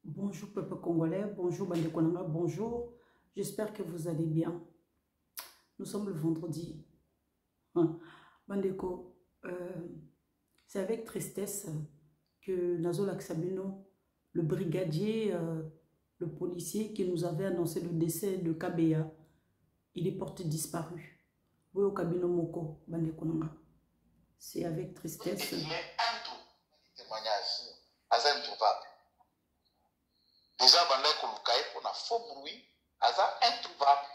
Bonjour peuple congolais, bonjour Bande Konanga, bonjour. J'espère que vous allez bien. Nous sommes le vendredi. Bandeko, c'est avec tristesse que Nazola Sabino, le brigadier, le policier qui nous avait annoncé le décès de Kabeya, il est porté disparu. Boyo Kabino Moko, Bande Konanga. C'est avec tristesse. Il est un témoignage assez introuvable. Déjà, on a faux bruit, introuvable.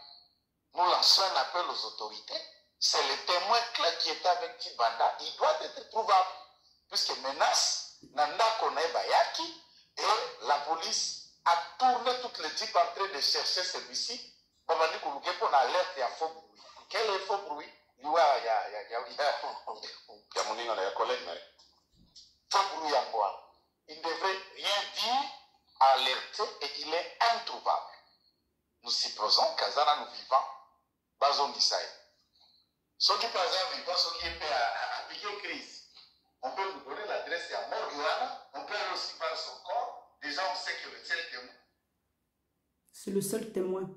Nous lançons un appel aux autorités. C'est le témoin clé qui était avec Tibanda. Il doit être trouvable. Puisque menace, Nanda connaît Bayaki, et la police a tourné toutes les types en train de chercher celui-ci. On a dit qu'on a alerte, il y a faux bruit. Quel est faux bruit? Il y a faux bruit à quoi? Il ne devrait rien dire, alerter, et il est introuvable. Nous supposons qu'Azana nous vivons, Bazon Misaï. Ceux qui par exemple vivent, ceux qui sont appliquer crise, on peut nous donner l'adresse à Morguana, on peut aller aussi par son corps, déjà on sait que le seul témoin. C'est le seul témoin.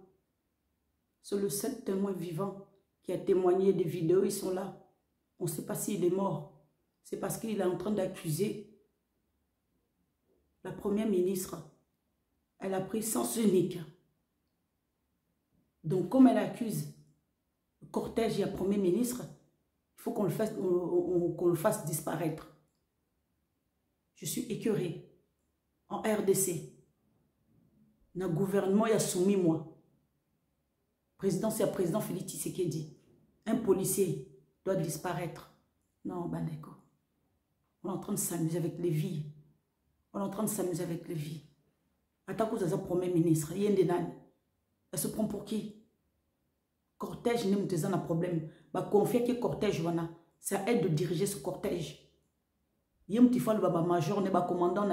C'est le seul témoin vivant qui a témoigné des vidéos, ils sont là. On ne sait pas s'il est mort. C'est parce qu'il est en train d'accuser la première ministre. Elle a pris sens unique. Donc, comme elle accuse le cortège et la première ministre, il faut qu'on le fasse disparaître. Je suis écœurée. En RDC, le gouvernement a soumis moi. Président, c'est le président Félix Tshisekedi. Un policier doit disparaître. Non, Bandeko. On est en train de s'amuser avec les vies. On est en train de s'amuser avec les vies. Attaque aux premier ministre. Elle se prend pour qui? Cortège n'est pas un problème. Bah, confier que cortège, ça aide de diriger ce cortège. Il y a un petit major, un commandant,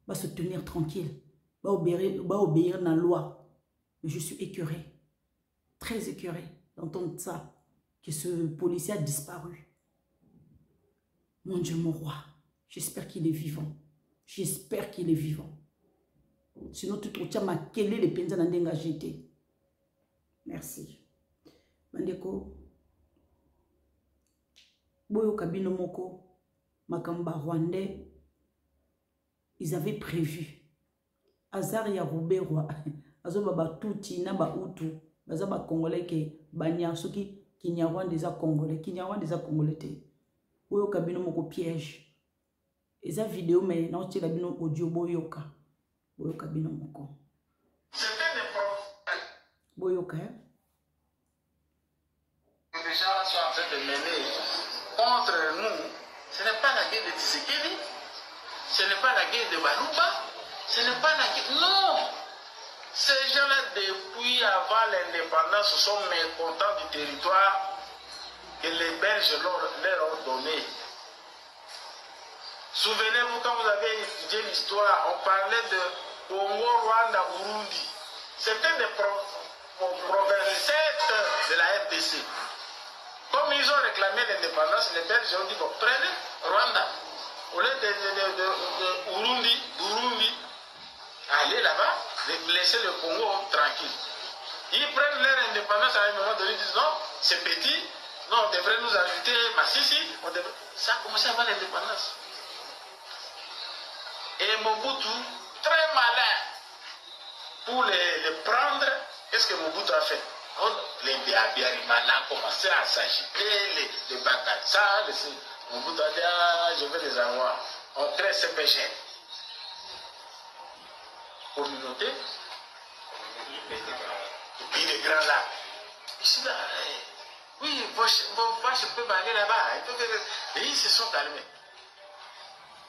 va se tenir tranquille. Va obéir à la loi. Mais je suis écœurée. Très écœurée d'entendre ça. Que ce policier a disparu. Mon Dieu, mon roi. J'espère qu'il est vivant. J'espère qu'il est vivant. Sinon, tu te tiens à quel est les pensions dans jeté. Merci. Bandeko. Boyo Kabino Moko. Makamba Rwandais. Ils avaient prévu. Azar ya Rouberwa. Azo baba touti na ba utu. Baza ba Congolais ke banya. Soki Kinyarwanda des Congolais. Kinyarwanda des Congolais te. Boyo Kabino Moko piège. Eza vidéo mais non tu la bino audio boyoka. Boyoka bino moko. C'était des problèmes. Boyoka. Les gens sont en train de mener contre nous. Ce n'est pas la guerre de Tshisekedi. Ce n'est pas la guerre de Barouba. Ce n'est pas la guerre. Non. Ces gens-là, depuis avant l'indépendance, sont mécontents du territoire que les Belges leur ont donné. Souvenez-vous, quand vous avez étudié l'histoire, on parlait de Congo, Rwanda, Burundi. C'était des provinces de la RDC. Comme ils ont réclamé l'indépendance, les Belges ont dit, bon, prenez Rwanda. Au lieu de Burundi, allez là-bas, laissez le Congo tranquille. Ils prennent leur indépendance à un moment donné, ils disent, non, c'est petit, non, on devrait nous ajouter Massissi. Ça a commencé avant l'indépendance. Et Mobutu, très malin, pour les prendre, qu'est-ce que Mobutu a fait? Les Biarimana ont commencé à s'agiter, les Bagatsa, Mobutu a dit, ah, je vais les avoir. On crée CPG. Communauté, et puis les grands lacs. Ici, là, oui, vos vaches peuvent aller là-bas. Et ils se sont calmés.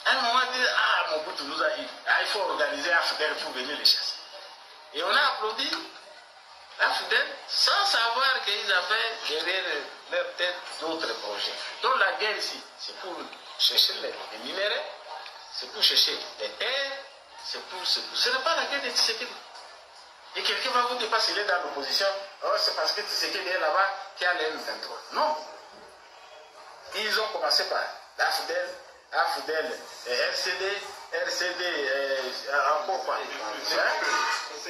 À un moment donné, ah, Mobutu nous a dit, ah, il faut organiser un FDL pour venir les chasser. Et on a applaudi la FDL sans savoir qu'ils avaient derrière leur tête d'autres projets. Donc la guerre ici, c'est pour chercher les minéraux, c'est pour chercher les terres, c'est pour. Ce n'est pas la guerre de Tshisekedi. Et quelqu'un va vous dire parce qu'il est dans l'opposition, oh, c'est parce que Tshisekedi est là-bas qu'il y a l'M23. Non. Ils ont commencé par la FDL. AFDEL, RCD, encore quoi,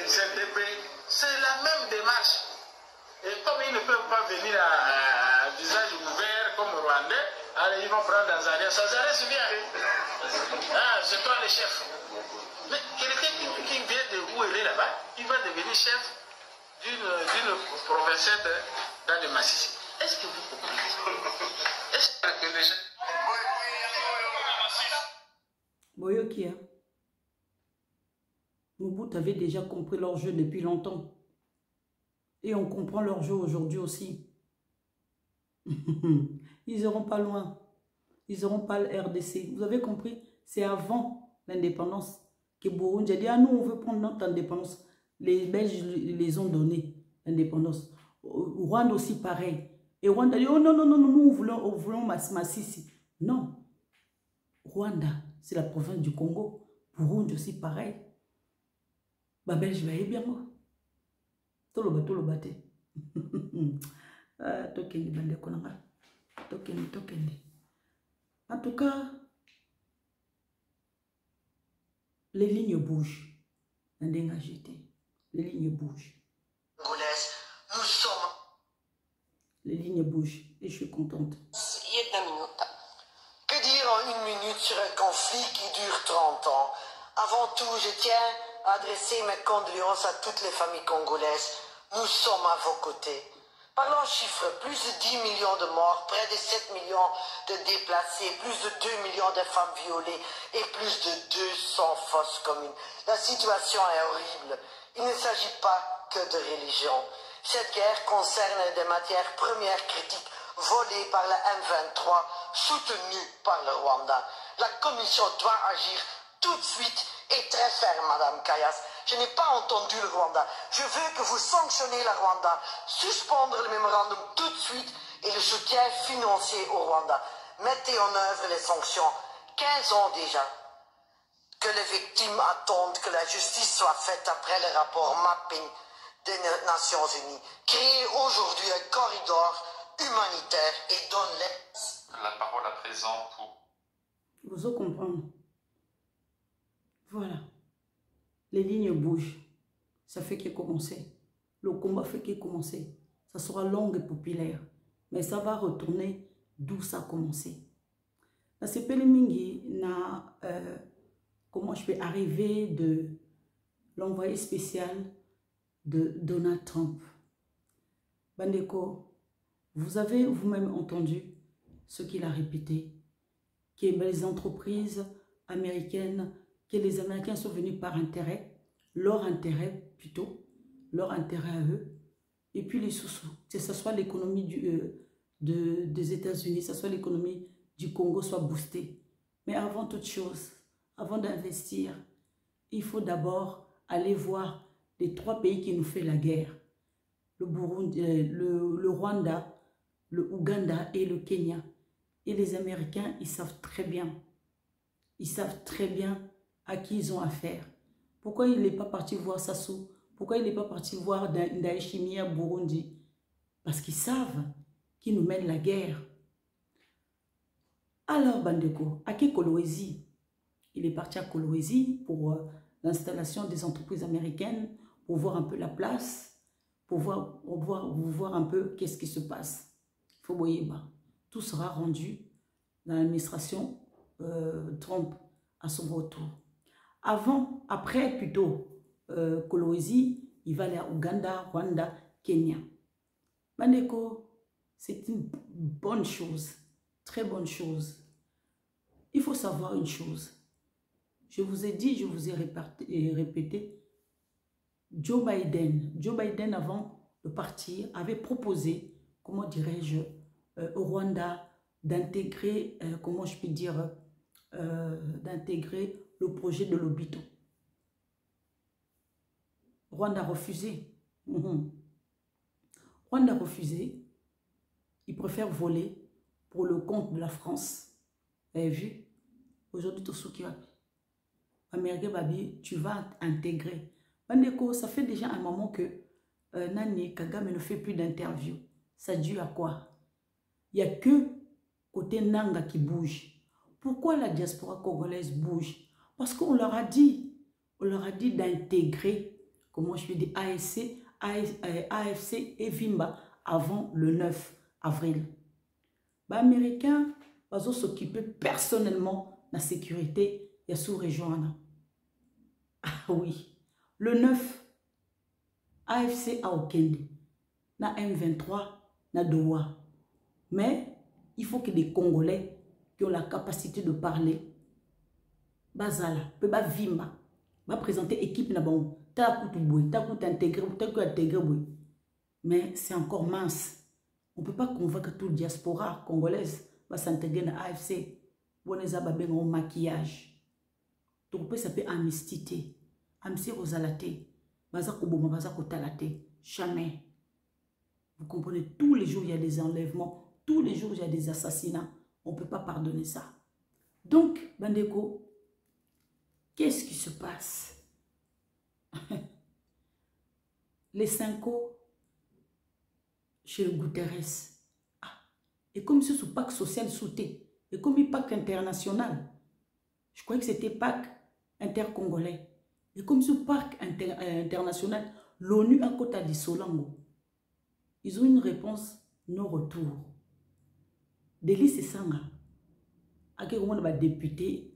CDP, c'est la même démarche. Et comme ils ne peuvent pas venir à visage ouvert comme Rwandais, alors ils vont prendre Tanzania. Tanzania, c'est bien. Ah, c'est toi le chef. Mais quelqu'un qui vient de où il est là-bas, il va devenir chef d'une province dans le Massissi. Est-ce que vous comprenez? Est-ce que les gens... Boyoki, hein? Mobutu avait déjà compris leur jeu depuis longtemps. Et on comprend leur jeu aujourd'hui aussi. Ils n'iront pas loin. Ils n'auront pas le RDC. Vous avez compris? C'est avant l'indépendance que Burundi a dit, ah nous on veut prendre notre indépendance. Les Belges les ont donné l'indépendance. Rwanda aussi pareil. Et Rwanda dit, oh non, non, non, nous on voulons Massissi. Non. Rwanda, c'est la province du Congo. Burundi aussi pareil. Bah Belge va bien moi. Tout le bâté. Tokende bande konanga. Tokende. En tout cas, les lignes bougent. Les lignes bougent. Nous sommes. Les lignes bougent et je suis contente. Que dire en une minute sur un conflit qui dure 30 ans? Avant tout, je tiens à adresser mes condoléances à toutes les familles congolaises. Nous sommes à vos côtés. Parlons chiffres, plus de 10 millions de morts, près de 7 millions de déplacés, plus de 2 millions de femmes violées et plus de 200 fosses communes. La situation est horrible. Il ne s'agit pas que de religion. Cette guerre concerne des matières premières critiques volées par la M23, soutenues par le Rwanda. La Commission doit agir tout de suite et très ferme, Madame Kayas. Je n'ai pas entendu le Rwanda. Je veux que vous sanctionnez le Rwanda, suspendre le mémorandum tout de suite et le soutien financier au Rwanda. Mettez en œuvre les sanctions. 15 ans déjà que les victimes attendent que la justice soit faite après le rapport mapping des Nations Unies. Créez aujourd'hui un corridor humanitaire et donne-les. La parole à présent pour... Vous allez comprendre. Voilà. Les lignes bougent. Ça fait qu'il commencer. Le combat fait qu'il commencer. Ça sera long et populaire. Mais ça va retourner d'où ça a commencé. Dans ce pays mingi, comment je peux arriver de l'envoyé spécial de Donald Trump. Bandeko, vous avez vous-même entendu ce qu'il a répété, que les entreprises américaines, que les Américains sont venus par intérêt, leur intérêt plutôt, leur intérêt à eux, et puis les sous-sous, que ce soit l'économie des États-Unis, que ce soit l'économie du Congo soit boostée. Mais avant toute chose, avant d'investir, il faut d'abord aller voir les 3 pays qui nous font la guerre. Le Burundi, le Rwanda, le Ouganda et le Kenya. Et les Américains, ils savent très bien. Ils savent très bien à qui ils ont affaire. Pourquoi il n'est pas parti voir Sassou? Pourquoi il n'est pas parti voir Ndayishimiye à Burundi? Parce qu'ils savent qu'ils nous mènent la guerre. Alors, Bandeko, à qui Kolwezi? Il est parti à Kolwezi pour l'installation des entreprises américaines, pour voir un peu la place, pour voir un peu qu'est-ce qui se passe. Il faut voyer bas. Tout sera rendu dans l'administration Trump à son retour. Après plutôt, Kolwezi, il va aller à Ouganda, Rwanda, Kenya. Bandeko, c'est une bonne chose, très bonne chose. Il faut savoir une chose. Je vous ai dit, je vous ai répété, Joe Biden, avant de partir, avait proposé, comment dirais-je, au Rwanda, d'intégrer, comment je peux dire, d'intégrer le projet de l'Obito. Rwanda a refusé. Rwanda a refusé. Il préfère voler pour le compte de la France. Vous avez vu? Aujourd'hui, tout ce qui va. Américain Babi, tu vas intégrer. Bandeko, ça fait déjà un moment que Nani Kagame ne fait plus d'interview. Ça dû à quoi? Il n'y a que côté Nanga qui bouge. Pourquoi la diaspora congolaise bouge? Parce qu'on leur a dit d'intégrer, comment je peux dire, AFC et Vimba avant le 9 avril. Les Américains vont s'occuper personnellement de la sécurité de la sous-région. Ah oui, le 9, AFC a Okende, na M23, na Doha. Mais il faut que les Congolais qui ont la capacité de parler, Bazala, peut pas Vimba, va présenter équipe na bon, t'as intégré. Mais c'est encore mince. On ne peut pas convaincre toute diaspora congolaise va s'intégrer dans l'AFC. On a un maquillage. Donc, ça peut amnistité. Amnistie rosalate. Jamais. Vous comprenez, tous les jours, il y a des enlèvements. Tous les jours, il y a des assassinats. On ne peut pas pardonner ça. Donc, Bandeko, qu'est-ce qui se passe? Les Cinco chez le Guterres. Ah. Et comme c'est sous PAC social sauté. Et comme il PAC international. Je croyais que c'était PAC intercongolais. Et comme ce PAC international, l'ONU a côté de Solango. Ils ont une réponse non retour. Délit c'est ça. À quel moment on va député,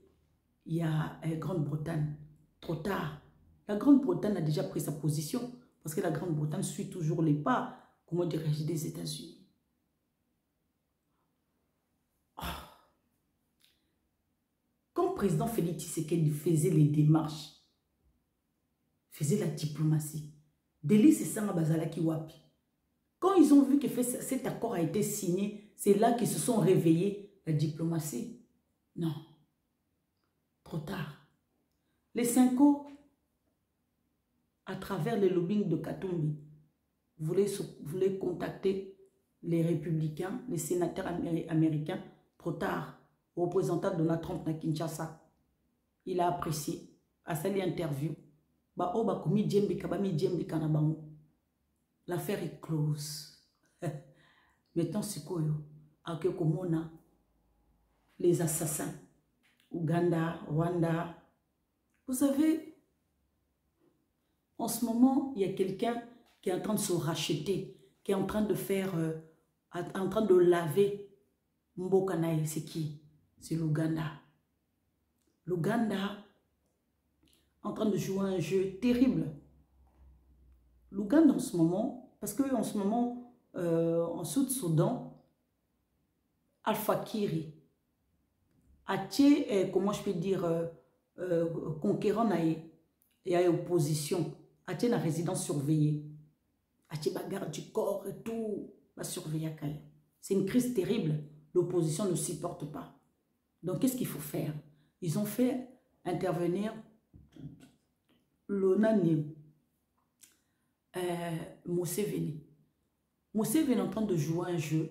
il y a Grande-Bretagne. Trop tard. La Grande-Bretagne a déjà pris sa position. Parce que la Grande-Bretagne suit toujours les pas, comment dirais-je, des États-Unis. Oh. Quand le président Félix Tshisekedi faisait les démarches, faisait la diplomatie, Délit c'est ça, Bazalaki Wapi. Quand ils ont vu que cet accord a été signé, c'est là qu'ils se sont réveillés, la diplomatie. Non. Trop tard. Les Cinco, à travers le lobbying de Katumbi, voulaient contacter les républicains, les sénateurs américains, trop tard, représentant de Donald Trump à Kinshasa. Il a apprécié, à cette interview. L'affaire est close. Maintenant, c'est quoi? Les assassins, Ouganda, Rwanda. Vous savez, en ce moment, il y a quelqu'un qui est en train de se racheter, qui est en train de faire, en train de laver Mbokanaï. C'est qui? C'est l'Ouganda. L'Ouganda, en train de jouer un jeu terrible. L'Ouganda en ce moment, parce qu'en ce moment, en Sud-Soudan, Alpha Kiri, comment je peux dire, conquérant et à opposition, Atie na résidence surveillée, Atie bagarre du corps et tout, va surveiller. C'est une crise terrible, l'opposition ne supporte pas. Donc qu'est-ce qu'il faut faire? Ils ont fait intervenir l'ONANI, Museveni. Museveni est en train de jouer un jeu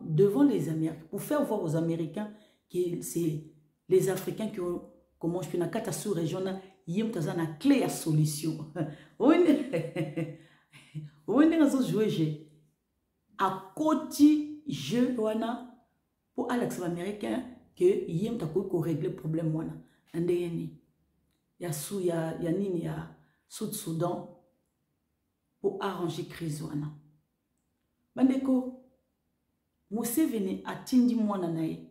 devant les Américains, pour faire voir aux Américains que c'est les Africains qui ont, comment je peux dire, dans sous-région, il y a une clé à solution. On est joué jeu. À côté jeu, pour Alex l'Américain, que il y a un régler le problème. Il y a Sud-Soudan pour arranger la crise. Bandeko, Museveni a tindi mwana nae.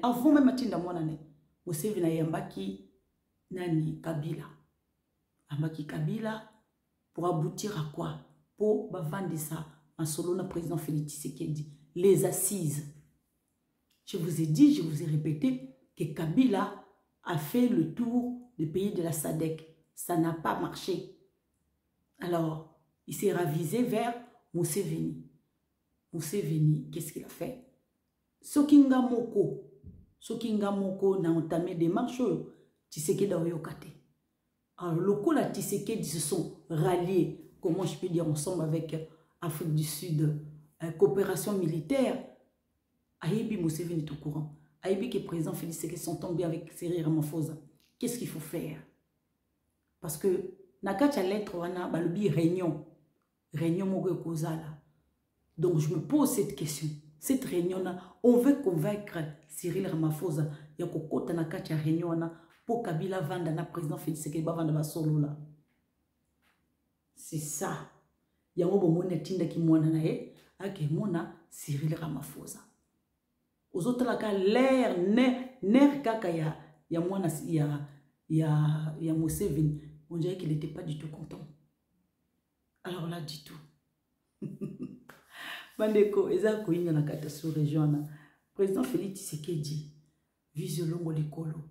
Avant même atinda mwana nae. Museveni a yambaki nani Kabila. Yambaki Kabila pour aboutir à quoi? Pour vendre ça en solo na président Félix Tshisekedi. Les assises. Je vous ai dit, je vous ai répété que Kabila a fait le tour des pays de la SADC. Ça n'a pas marché. Alors, il s'est ravisé vers Museveni. Museveni, qu'est-ce qu'il a fait? Sokinga Moko n'a entamé des marches. Tshisekedi a Oyokate. Alors, le coup, la Tshisekedi se sont ralliés, comment je peux dire, ensemble avec Afrique du Sud, coopération militaire. Aïbi Museveni est au courant. Aïbi qui est président Félix Tshisekedi sont tombés avec Cyril Ramaphosa. Qu'est-ce qu'il faut faire? Parce que Nakacha lettre wana balobi réunion moko kozala. Donc je me pose cette question. Cette réunion, on veut convaincre Cyril Ramaphosa. Il y a kokota na kati ya réunion pour Kabila vanda na président Félix Tshisekedi vanda ba solo là. C'est ça. Il y a un moment tinda ki mwana na ye, ake mona Cyril Ramaphosa. Aux autres là l'air ner kaka ya mwana ya Museveni, on dirait qu'il n'était pas du tout content. Alors là du tout. Bandeko, eza koinga na kata sous région na. Président Félix Tshisekedi, visio longo likolo.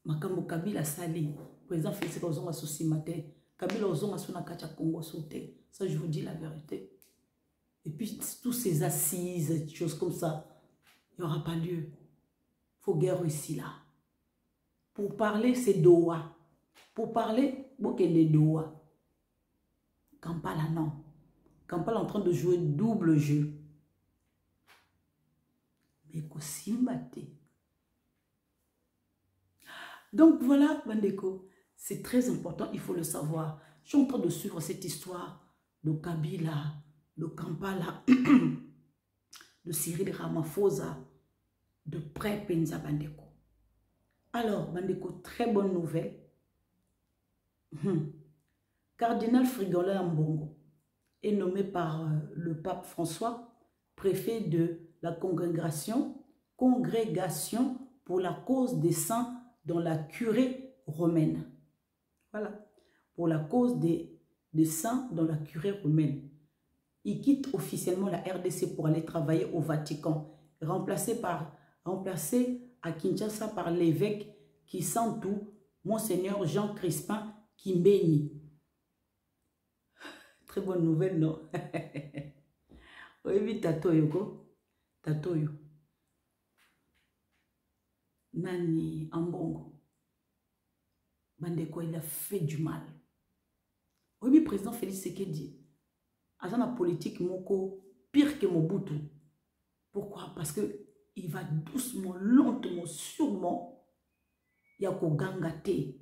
Makambo Kabila sali. Président Félix Kozonga souci matin. Kabila Ozonga sous na kata Congo sauté. Ça, je vous dis la vérité. Et puis, tous ces assises, des choses comme ça, il n'y aura pas lieu. Il faut guerre ici, là. Pour parler, c'est Doha. Pour parler, bon, qu'elle est Doha. Kampala, non. Kampala en train de jouer double jeu. Mais Kosimbate. Donc voilà, Bandeko, c'est très important, il faut le savoir. Je suis en train de suivre cette histoire de Kabila, de Kampala, de Cyril Ramaphosa, de près Penza Bandeko. Alors, Bandeko, très bonne nouvelle. Cardinal Frigola Mbongo est nommé par le pape François, préfet de la congrégation pour la cause des saints dans la curée romaine. Voilà, pour la cause des saints dans la curée romaine. Il quitte officiellement la RDC pour aller travailler au Vatican, remplacé à Kinshasa par l'évêque qui sent tout, Monseigneur Jean Crispin Kimbeni. Très bonne nouvelle, non? Oui, Tatoyo, ko? Tatoyo. Nani Ambongo. Bandeko, il a fait du mal. Oui, président Félix Tshisekedi. Azana politique moko pire que Mobutu. Pourquoi? Parce que il va doucement, lentement, sûrement. Il y a ko gangate. Il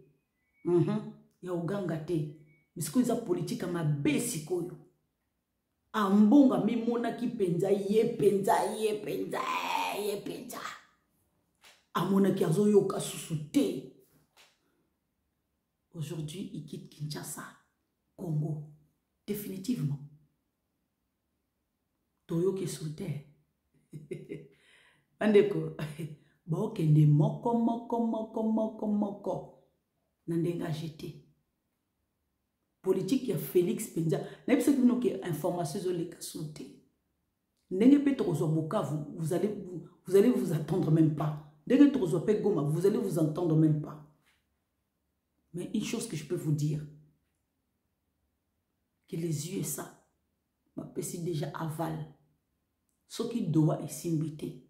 y a ko gangate. Mais ce que la politique ma besiko. Ambonga mi mona ki penza ye penza. Amona ki azo yoka susute. Aujourd'hui, il quitte Kinshasa, Congo. Définitivement. Toyo qui sous terre. Andeko. Bon, kende moko. Nandenga jeté. Politique, il y a Félix Penza. N'est pas ce que nous avons information sur les cas sous terre. Vous allez vous attendre même pas. Dès que vous allez vous entendre même pas. Mais une chose que je peux vous dire, que les USA, c'est déjà aval. Ce qui doit est simbité.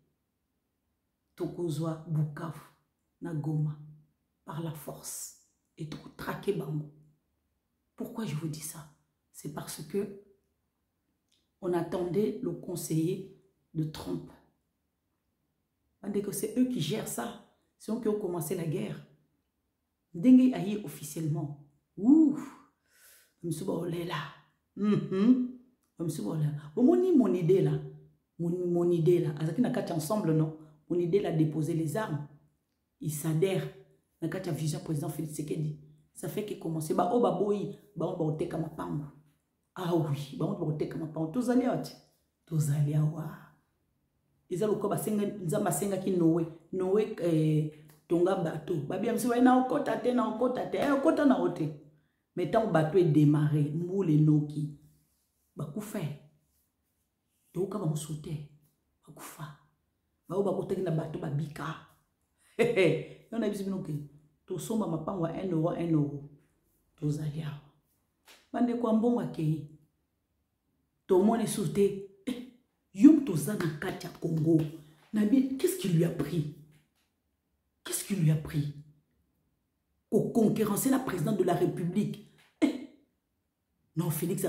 Tokozwa Bukavu, Nagoma, par la force. Et tout traquer Bango. Pourquoi je vous dis ça? C'est parce que on attendait le conseiller de Trump. C'est eux qui gèrent ça. C'est eux qui ont commencé la guerre. Dengue aïe officiellement. Ouf. M'souba là. M'souba là. Bon, mon idée là. Mon idée là. Azaki na kati ensemble non. Mon idée là déposer les armes. Ils s'adhèrent. Na kati a vision président Félix Tshisekedi. Ça fait qu'il commence. Ba o baboyi. Ba on ba oteka mapango. Ah oui. Ba on ba oteka mapango. Tous alliés. Tous alliés wa. Ils ont le senga nzamba senga ki Noé tonga bateau. Babi amsi na okota te okota na ote. Mais tant bateau est démarré, moule noki. Bakoufa. Toka ba msoute. Bakoufa. Ba o bakoteki na bateau babika. Yona bisi binoke. To somba mapango 1 euro. To zalia. Bande kwa mbonga kei. To mone soute. Yom Tozana Katia Congo. Nabi, qu'est-ce qui lui a pris? Qu'est-ce qui lui a pris? Au concurrencer la présidente de la République. Non, Félix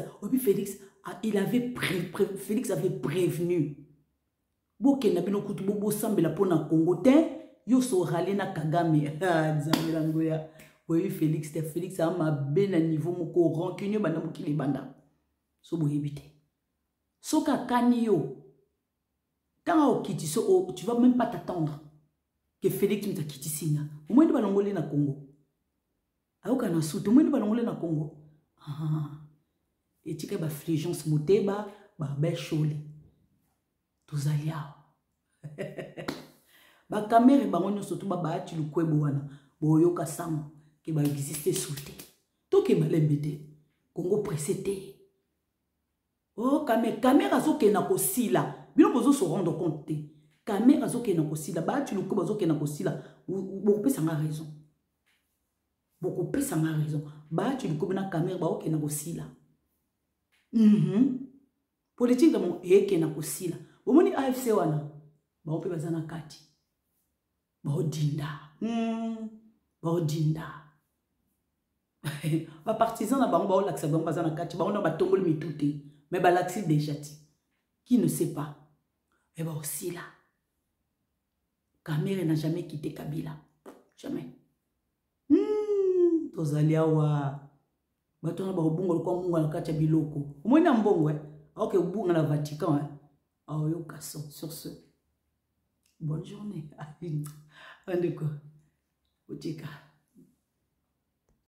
avait prévenu. Boke nabi no kutu bobo sambela pona Congo te yo so rale na Kagame. Zambelangoya. Oui, Félix a ma bena niveau moko rancunieux banda mokili banda. So bo éviter. Soka kanyo Tant que tu vas même pas t'attendre que Félix me quitte ici. Au moins, tu vas l'envoyer dans Congo. Alors qu'on a soutenu, au moins, tu vas l'envoyer dans Congo. Et tu as flégeance moteba, belle chole. Tous alia. Ba caméra, ba on surtout ba tu le kwe boana. Boyo kasam qui va exister sous te. Tout qui m'a l'embêté. Congo précédé. Oh, caméra zo ke na kosila. Bino bozo se rendre compte. Caméra zo ke na kosila. Ba tu le kwe bozo ke na kosila. Beaucoup plus ça a raison. Beaucoup plus ça a raison. Ba tu le kwe na caméra ba ok na kosila. Politique de mon eke na kosila. Bomoni AFC wana. Ba ope bazana kati. Ba odinda. Ba odinda. Ba partisan na bango ba olaksa bango bazana kati. Ba ona ba tombol mitute. Mais ba laksi déjà ti. Qui ne sait pas. Mais ba osila. Kamere n'a jamais quitté Kabila. Jamais. Tozali awa. Batona ba obungo kwa mungu na kati ya biloko. Omwena mbongo OK, obunga na Vatican yo kaso sur ce. Bonne journée. Andeko. Otika.